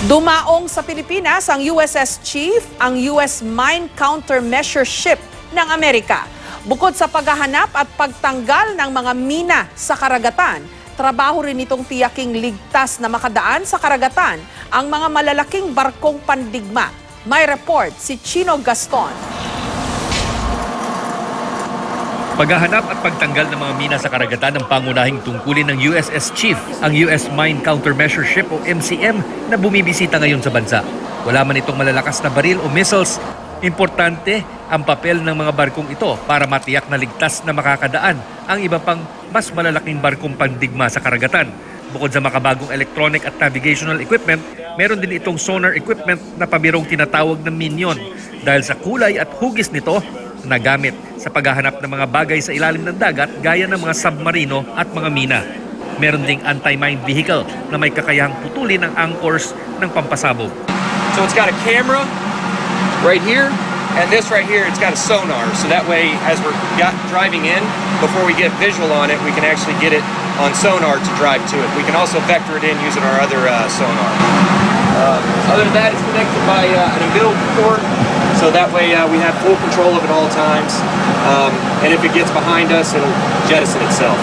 Dumaong sa Pilipinas ang USS Chief, ang US Mine Countermeasure Ship ng Amerika. Bukod sa paghahanap at pagtanggal ng mga mina sa karagatan, trabaho rin itong tiyaking ligtas na makadaan sa karagatan ang mga malalaking barkong pandigma. May report si Chino Gaston. Paghahanap at pagtanggal ng mga mina sa karagatan ang pangunahing tungkulin ng USS Chief, ang US Mine Countermeasure Ship o MCM na bumibisita ngayon sa bansa. Wala man itong malalakas na baril o missiles, importante ang papel ng mga barkong ito para matiyak na ligtas na makakadaan ang iba pang mas malalaking barkong pandigma sa karagatan. Bukod sa makabagong electronic at navigational equipment, meron din itong sonar equipment na pabirong tinatawag na Minion dahil sa kulay at hugis nito na gamit sa paghahanap ng mga bagay sa ilalim ng dagat gaya ng mga submarino at mga mina. Meron ding anti-mine vehicle na may kakayahang putulin ang anchors ng pampasabog. So it's got a camera right here, and this right here, it's got a sonar. So that way, as we're driving in, before we get visual on it, we can actually get it on sonar to drive to it. We can also vector it in using our other sonar. Other than that, it's connected by an umbilical cord. So that way we have full control of it all times. And if it gets behind us, it'll jettison itself.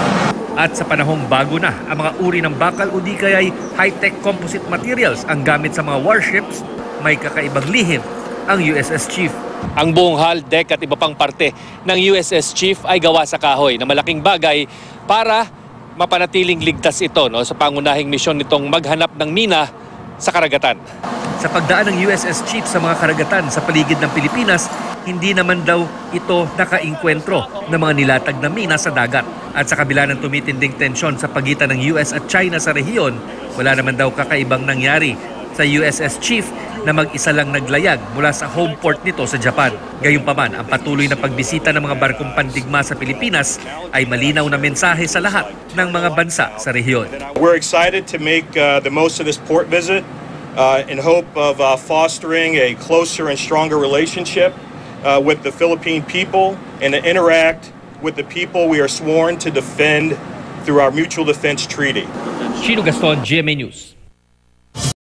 At sa panahong bago na, ang mga uri ng bakal o di kaya'y high-tech composite materials ang gamit sa mga warships, may kakaibang lihim ang USS Chief. Ang buong hull, deck at iba pang parte ng USS Chief ay gawa sa kahoy na malaking bagay para mapanatiling ligtas ito sa pangunahing misyon nitong maghanap ng mina sa karagatan. Sa pagdaan ng USS Chief sa mga karagatan sa paligid ng Pilipinas, hindi naman daw ito nakainkwentro ng mga nilatag na mina sa dagat. At sa kabila ng tumitinding tensyon sa pagitan ng US at China sa rehiyon, wala naman daw kakaibang nangyari sa USS Chief na mag-isa lang naglayag mula sa home port nito sa Japan. Gayunpaman, ang patuloy na pagbisita ng mga barkong pandigma sa Pilipinas ay malinaw na mensahe sa lahat ng mga bansa sa rehiyon. We're excited to make the most of this port visit in hope of fostering a closer and stronger relationship with the Philippine people and to interact with the people we are sworn to defend through our Mutual Defense Treaty. Chino Gaston, GMA News.